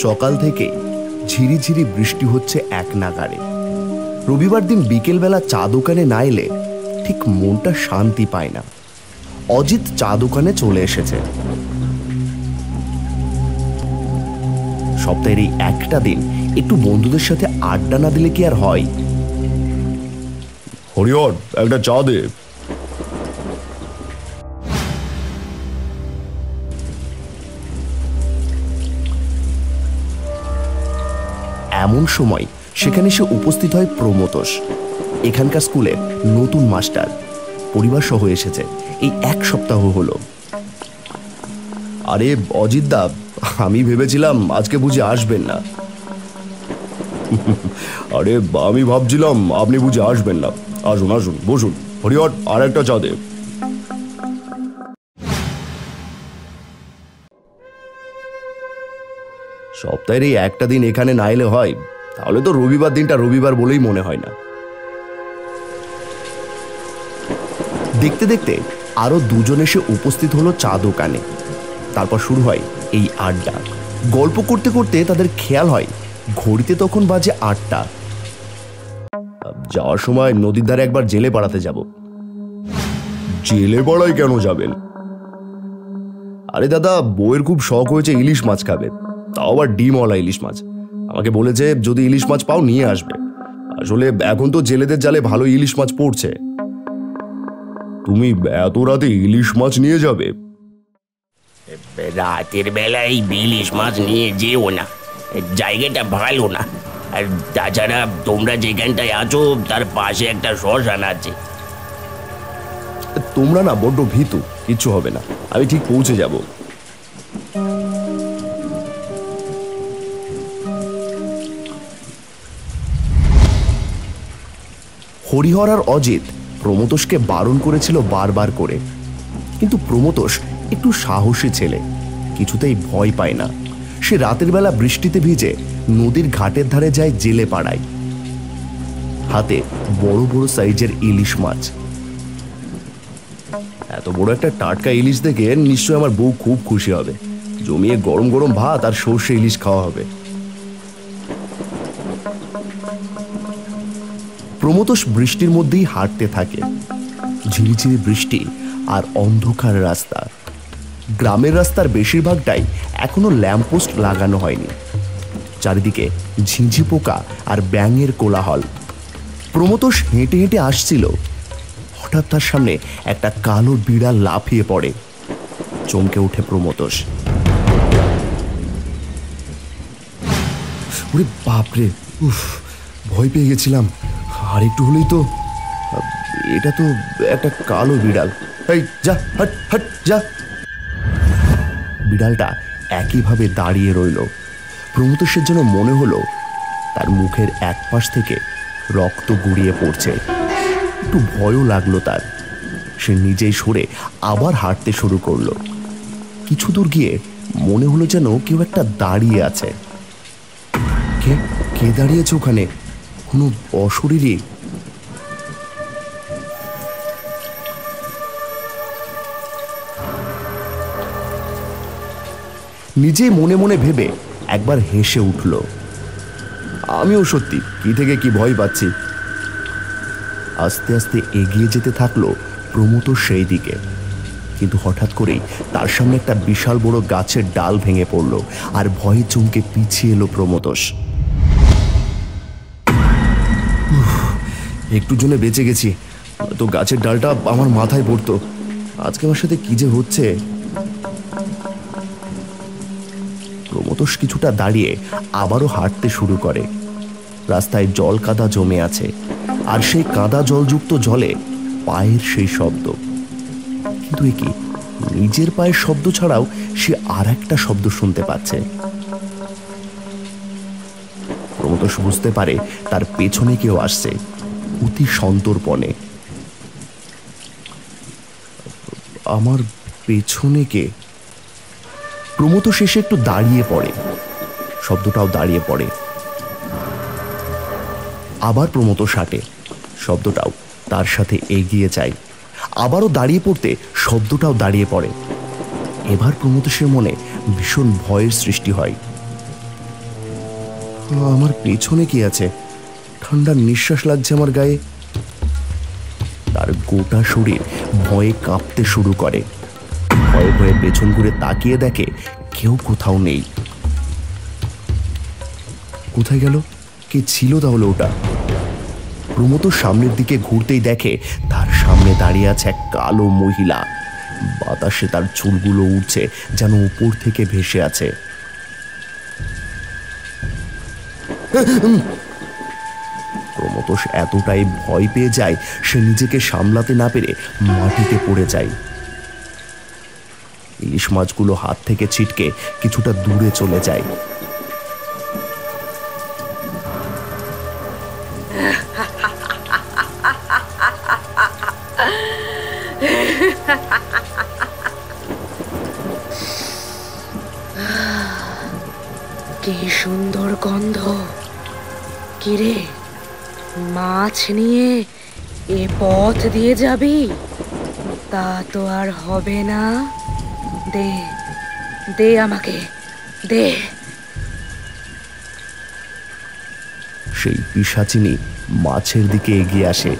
সকাল থেকে ঝিরিঝিরি বৃষ্টি হচ্ছে এক নাগাড়ে। রবিবার দিন বিকেলবেলা চা দোকানে না এলে ঠিক মনটা শান্তি পায় না। অজিত চা দোকানে চলে এসেছে। সপ্তাহের এই একটা দিন একটু বন্ধুদের সাথে আড্ডা না দিলে কি আর হয়? হরিহর, একটা চা দে। এমন সময় সেখানে এসে উপস্থিত হয় প্রমোতোষ। এখানকার স্কুলের নতুন মাস্টার, পরিবার সহ এসেছে। এই এক সপ্তাহ হলো। আরে অজিত দা, আমি ভেবেছিলাম আজকে বুঝি আসবেন না। আরে আমি ভাবছিলাম আপনি বুঝি আসবেন না। আসুন আসুন, বসুন। হরিহর, আর একটা চা দে। সপ্তাহের এই একটা দিন এখানে না এলে হয়? তাহলে তো রবিবার দিনটা রবিবার বলেই মনে হয় না। দেখতে দেখতে আরো দুজন এসে উপস্থিত হলো চা দোকানে। তারপর শুরু হয় এই আড্ডা। গল্প করতে করতে তাদের খেয়াল হয় ঘড়িতে তখন বাজে 8টা। যাওয়ার সময় নদীর ধারে একবার জেলে পাড়াতে যাব। জেলে পাড়ায় কেন যাবেন? আরে দাদা, বউয়ের খুব শখ হয়েছে ইলিশ মাছ খাবে, তাও আবার ডিমওয়ালা ইলিশ মাছ। আমাকে বলেছে যদি ইলিশ মাছ পাও নিয়ে আসবে। আসলে এখন তো জেলেদের জালে ভালো ইলিশ মাছ পড়ছে। তুমি এত রাতে ইলিশ মাছ নিয়ে যাবে? রাতের বেলায় ইলিশ মাছ নিয়ে যেও না, জায়গাটা ভালো না। আর তাছাড়া তোমরা যেখানটায় আছো তার পাশে একটা শ্মশান আছে। তোমরা না বড্ড ভীতু, কিচ্ছু হবে না, আমি ঠিক পৌঁছে যাব। হরিহর আর অজিত প্রমোতোষকে বারণ করেছিল বারবার করে, কিন্তু প্রমোতোষ একটু সাহসী ছেলে, কিছুতেই ভয় পায় না। সে রাতের বেলা বৃষ্টিতে ভিজে নদীর ঘাটের ধারে যায় জেলে পাড়ায়। হাতে বড় বড় সাইজের ইলিশ মাছ। এত বড় একটা টাটকা ইলিশ দেখে নিশ্চয় আমার বউ খুব খুশি হবে। জমিয়ে গরম গরম ভাত আর সর্ষে ইলিশ খাওয়া হবে। প্রমোতোষ বৃষ্টির মধ্যেই হাঁটতে থাকে। ঝিরিঝিরি বৃষ্টি আর অন্ধকার রাস্তা। গ্রামের রাস্তার বেশিরভাগটাই এখনো ল্যাম্পপোস্ট লাগানো হয়নি। চারিদিকে ঝিঁঝি পোকা আর ব্যাঙের কোলাহল। প্রমোতোষ হেঁটে হেঁটে আসছিল, হঠাৎ তার সামনে একটা কালো বিড়াল লাফিয়ে পড়ে। চমকে ওঠে প্রমোতোষ। ওরে বাপরে, উফ, ভয় পেয়ে গেছিলাম। আর একটু হলেই তো। এটা তো একটা কালো বিড়াল। এই যা, হট হট যা। বিড়ালটা একইভাবে দাঁড়িয়ে রইল। প্রমোতোষের যেন মনে হলো তার মুখের এক পাশ থেকে রক্ত গড়িয়ে পড়ছে। একটু ভয়ও লাগলো তার। সে নিজেই সরে আবার হাঁটতে শুরু করলো। কিছু দূর গিয়ে মনে হলো যেন কেউ একটা দাঁড়িয়ে আছে। কে কে দাঁড়িয়েছে ওখানে? কোনো অশরীরী? নিজে মনে মনে ভেবে একবার হেসে উঠল। আমিও সত্যি কি থেকে কি ভয় পাচ্ছি। আস্তে আস্তে এগিয়ে যেতে থাকলো প্রমোতোষ সেই দিকে। কিন্তু হঠাৎ করেই তার সামনে একটা বিশাল বড় গাছের ডাল ভেঙে পড়ল আর ভয়ে চমকে পিছিয়ে এলো প্রমোতোষ। একটু জন্য বেঁচে গেছি, তো গাছের ডালটা আমার মাথায় পড়তো। আজকে আমার সাথে কি যে হচ্ছে। প্রমোতোষ কিছুটা দাঁড়িয়ে আবারও হাঁটতে শুরু করে। রাস্তায় জল কাদা জমে আছে, আর সেই কাদা জলযুক্ত জলে পায়ের সেই শব্দ। কিন্তু এ কি, নিজের পায়ের শব্দ ছাড়াও সে আর একটা শব্দ শুনতে পাচ্ছে। প্রমোতোষ বুঝতে পারে তার পেছনে কেউ আসছে, অতি সন্তর্পণে। আমার পেছনে কে? প্রমোতোষ এসে একটু দাঁড়িয়ে পড়ে। শব্দটাও দাঁড়িয়ে পড়ে। আবার প্রমোতোষ হাঁটে, শব্দটাও তার সাথে এগিয়ে যায়। আবারও দাঁড়িয়ে পড়তে শব্দটাও দাঁড়িয়ে পড়ে। এবার প্রমোতোষের মনে ভীষণ ভয়ের সৃষ্টি হয়। আমার পেছনে কি আছে? ঠান্ডা নিঃশ্বাস লাগছে আমার গায়ে। তার গোটা শরীর ভয়ে কাঁপতে শুরু করে। ভয়ে ভয়ে পেছন ঘুরে তাকিয়ে দেখে কেউ কোথাও নেই। কোথায় গেল? কে ছিল তাহলে ওটা? প্রমোদ সামনের দিকে ঘুরতেই দেখে তার সামনে দাঁড়িয়ে আছে এক কালো মহিলা। বাতাসে তার চুলগুলো উঠছে, যেন উপর থেকে ভেসে আছে। প্রমোদ এতটাই ভয় পেয়ে যায়, সে নিজেকে সামলাতে না পেরে মাটিতে পড়ে যায়। ইলিশ মাছগুলো হাত থেকে ছিটকে কিছুটা দূরে চলে যায়। কি সুন্দর গন্ধ! কিরে, মাছ নিয়ে এ পথ দিয়ে যাবি? তা তো আর হবে না। দে দে আমাকে, দে। সেই পিশাচিনী মাছের দিকে এগিয়ে আসে।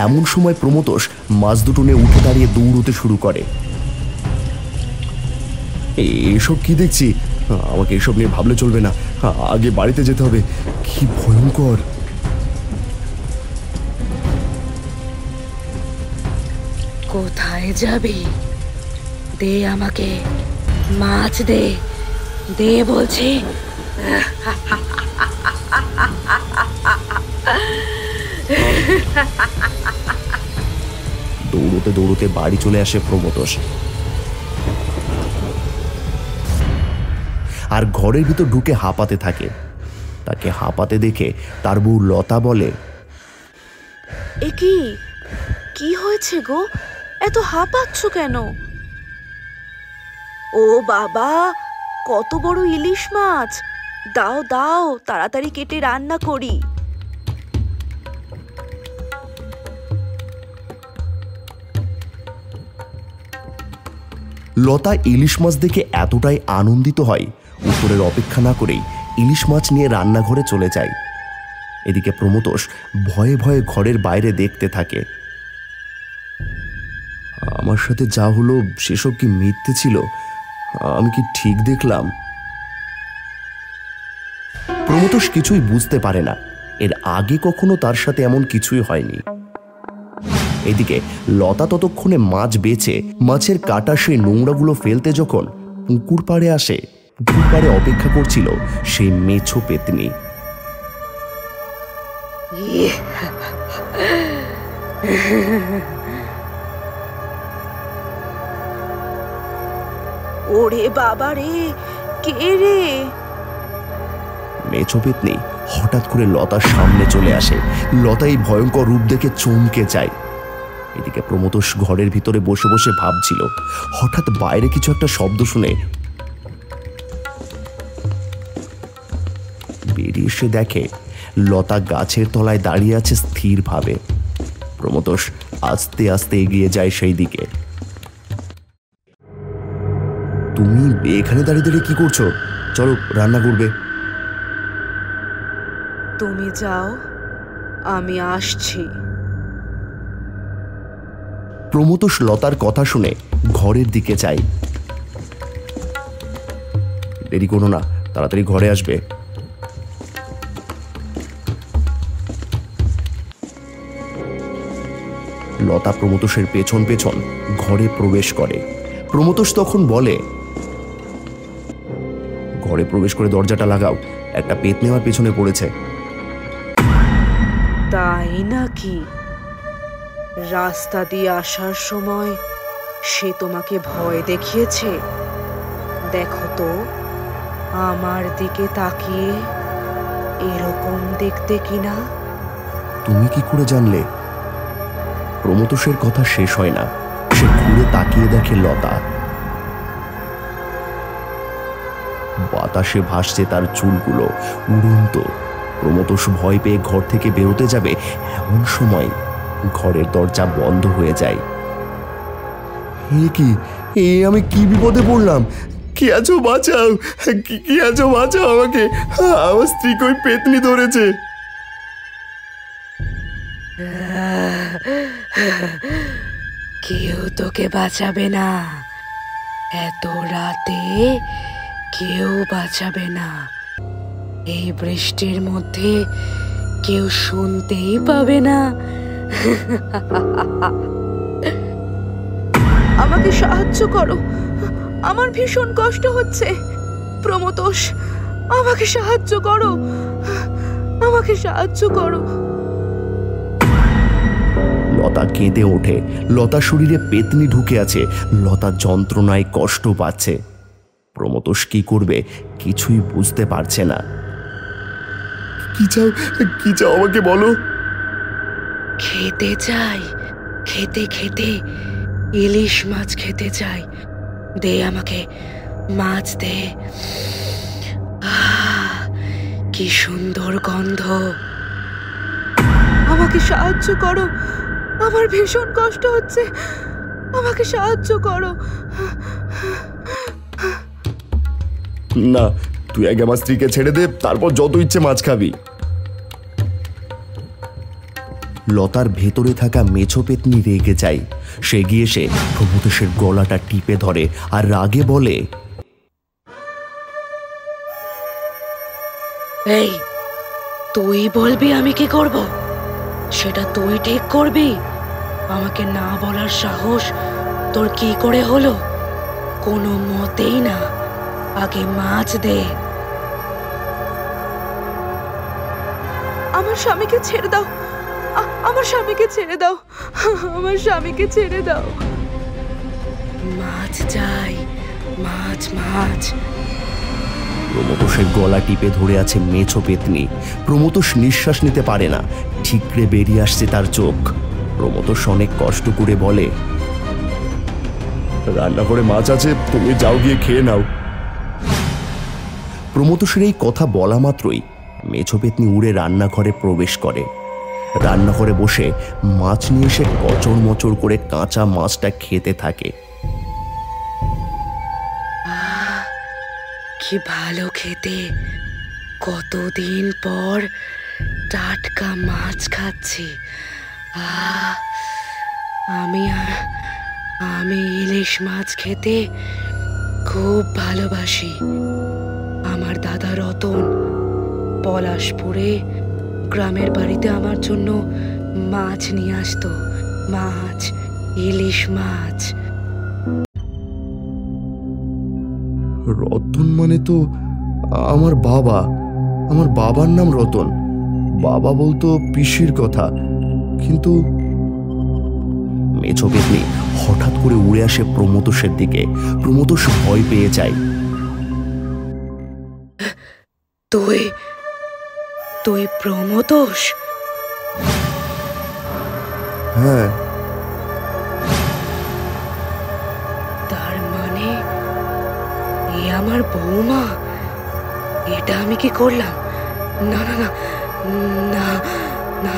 এমন সময় প্রমোতোষ মাছ দুটো নিয়ে উঠে দাঁড়িয়ে দৌড়তে শুরু করে। এসব কি দেখছি? আমাকে এসব নিয়ে ভাবলে চলবে না, আগে বাড়িতে যেতে হবে। কি ভয়ঙ্কর! কোথায় যাবি? দে আমাকে মাছ, দে দে বলছি। দৌড়তে দৌড়তে বাড়ি চলে আসে প্রমোতোষ। আর ঘরের ভিতর ঢুকে হাঁপাতে থাকে। তাকে হাঁপাতে দেখে তার বউ লতা বলে, এ কি হয়েছে গো? এত হাঁপাচ্ছ কেন? ও বাবা, কত বড় ইলিশ মাছ! দাও দাও, তাড়াতাড়ি কেটে রান্না করি। লতা ইলিশ মাছ দেখে এতটাই আনন্দিত হয়, উপরের অপেক্ষা না করেই ইলিশ মাছ নিয়ে রান্নাঘরে চলে যায়। এদিকে প্রমোতোষ ভয়ে ভয়ে ঘরের বাইরে দেখতে থাকে। আমার সাথে যা হলো সেসব কি মিথ্যে ছিল? আমি কি ঠিক দেখলাম? প্রমোতোষ কিছুই বুঝতে পারে না। এর আগে কখনো তার সাথে এমন কিছুই হয়নি। এদিকে লতা ততক্ষণে মাছ বেচে মাছের কাটা সেই নোংরাগুলো ফেলতে যখন পুকুর পাড়ে আসে, পুকুর পাড়ে অপেক্ষা করছিল সেই মেছো পেতনি। ওরে বাবা রে, কে রে? মেছো পেতনি হঠাৎ করে লতার সামনে চলে আসে। লতা এই ভয়ঙ্কর রূপ দেখে চমকে যায়। এদিকে প্রমোতোষ ঘরের ভিতরে বসে বসে ভাবছিল। হঠাৎ বাইরে কিছু একটা শব্দ শুনে বেরিয়ে এসে দেখে লতা গাছের তলায় দাঁড়িয়ে আছে স্থিরভাবে। প্রমোতোষ আস্তে আস্তে এগিয়ে যায় সেই দিকে। তুমি এখানে দাঁড়িয়ে দাঁড়িয়ে কি করছো? চলো, রান্না করবে। তুমি যাও, আমি আসছি। প্রমোতোষ লতার কথা শুনে ঘরের দিকে যায়। দেরি করো না, তাড়াতাড়ি ঘরে আসবে। লতা প্রমোতোষের পেছন পেছন ঘরে প্রবেশ করে। প্রমোতোষ তখন বলে, ঘরে প্রবেশ করে দরজাটা লাগাও, একটা পেতনি আমার পেছনে পড়েছে। তাই নাকি? রাস্তা দিয়ে আসার সময় সে তোমাকে ভয় দেখিয়েছে? দেখো তো, আমার দিকে তাকিয়ে এরকম দেখতে কিনা। তুমি কি করে জানলে? প্রমোতোষের কথা শেষ হয় না, সে ঘুরে তাকিয়ে দেখে লতা। বাতাসে ভাসছে তার চুলগুলো উড়ন্ত। প্রমোতোষ ভয় পেয়ে ঘর থেকে বেরোতে যাবে, এমন সময় ঘরের দরজা বন্ধ হয়ে যায়। এ কি? আমি কি বিপদে পড়লাম? কি আছো বাঁচাও, কি আছো বাঁচাও আমাকে, আমার স্ত্রীকে ওই পেতনি ধরেছে। কেউ তোকে বাঁচাবে না, এত রাতে কেউ বাঁচাবে না। এই বৃষ্টির মধ্যে কেউ শুনতেই পাবে না। আমাকে সাহায্য করো, আমার ভীষণ কষ্ট হচ্ছে। প্রমথোষ, আমাকে সাহায্য করো, আমাকে সাহায্য করো। লতা কেঁদে ওঠে। লতার শরীরে পেতনি ঢুকে আছে। লতা যন্ত্রণায় কষ্ট পাচ্ছে। প্রমথোষ কি করবে কিছুই বুঝতে পারছে না। কি চাও আমাকে বলো। খেতে চাই, খেতে খেতে ইলিশ মাছ খেতে চাই। দে আমাকে মাছ দে। কি সুন্দর গন্ধ। আমাকে সাহায্য করো, আমার ভীষণ কষ্ট হচ্ছে, আমাকে সাহায্য করো। না, তুই আগে আমার স্ত্রীকে ছেড়ে দে, তারপর যত ইচ্ছে মাছ খাবি। লতার ভেতরে থাকা মেছো পেতনি রেগে যায়। সে গিয়ে সে প্রমথোষের গলাটা টিপে ধরে আর রাগে বলে, এই, তুই বলবি আমি কি করব? সেটা তুই ঠিক করবি। আমাকে না বলার সাহস তোর কি করে হলো? কোনো মতেই না, আগে মাছ দে। আমার স্বামীকে ছেড়ে দাও, আমার স্বামীকে ছেড়ে দাও, আমার স্বামীকে ছেড়ে দাও। মাছ চাই, মাছ মাছ। প্রমথোষের গলা টিপে ধরে আছে মেছো পেতনি। প্রমথোষ নিঃশ্বাস নিতে পারে না, ঠিকরে বেরিয়ে আসছে তার চোখ। প্রমথোষ অনেক কষ্ট করে বলে, রান্না করে মাছ আছে, তুমি যাও গিয়ে খেয়ে নাও। প্রমথোষের এই কথা বলা মাত্রই মেছো পেতনি উড়ে রান্নাঘরে প্রবেশ করে। রান্নাঘরে বসে মাছ নিয়ে এসে কচর মচর করে কাঁচা মাছটা খেতে থাকে। কি ভালো খেতে, কতদিন পর টাটকা মাছ খাচ্ছি। আমি ইলিশ মাছ খেতে খুব ভালোবাসি। আমার দাদা রতন পলাশপুরে গ্রামের বাড়িতে আমার জন্য মাছ নিয়ে আসতো। মাছ, ইলিশ মাছ। রতন মানে তো আমার বাবা। আমার বাবার নাম রতন। বাবা বলতো পিসির কথা, কিন্তু মেছো পেতনি হঠাৎ করে উড়ে আসে প্রমথোষের দিকে। প্রমথোষ ভয় পেয়ে যায়। তুই প্রমথোষ? হ্যাঁ। তার মানে এ আমার বৌমা? এটা আমি কি করলাম? না না না না না।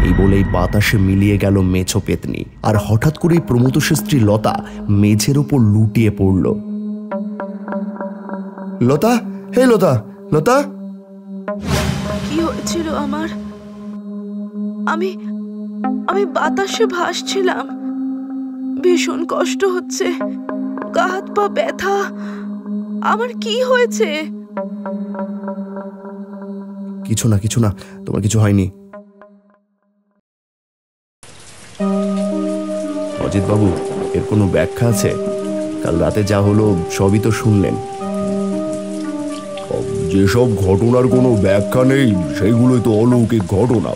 এই বলেই বাতাসে মিলিয়ে গেল মেছো পেতনি, আর হঠাৎ করেই প্রমথোষের স্ত্রী লতা মেঝের উপর লুটিয়ে পড়ল। লতা, হে লতা, লতা। কি হয়েছিল আমার? আমি বাতাসে ভাসছিলাম, ভীষণ কষ্ট হচ্ছে, গা হাত পা ব্যথা। আমার কি হয়েছে? কিছু না, তোমার কিছু হয়নি। অজিত বাবু, এর কোনো ব্যাখ্যা আছে? কাল রাতে যা হলো সবই তো শুনলেন। যেসব ঘটনার কোনো ব্যাখ্যা নেই সেগুলোই তো অলৌকিক ঘটনা।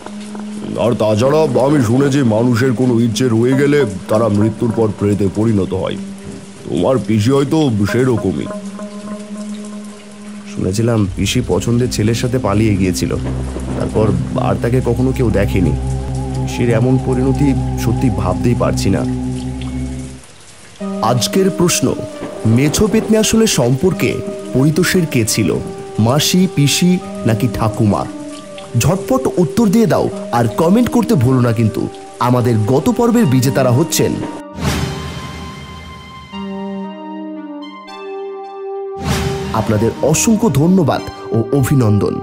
আর তাছাড়া আমি শুনেছি মানুষের কোনো ইচ্ছে রয়ে গেলে তারা মৃত্যুর পর প্রেতে পরিণত হয়। তোমার পিসি হয়তো সেরকমই। শুনেছিলাম পিসি পছন্দের ছেলের সাথে পালিয়ে গিয়েছিল, তারপর আর তাকে কখনো কেউ দেখেনি। পিসির এমন পরিণতি সত্যি ভাবতেই পারছি না। আজকের প্রশ্ন, মেছো পেতনি আসলে সম্পর্কে পরিতোষের কে ছিল? মাসি, পিসি নাকি ঠাকুমা? ঝটপট উত্তর দিয়ে দাও আর কমেন্ট করতে ভুলো না কিন্তু। আমাদের গত পর্বের বিজেতারা হচ্ছেন আপনাদের অসংখ্য ধন্যবাদ ও অভিনন্দন।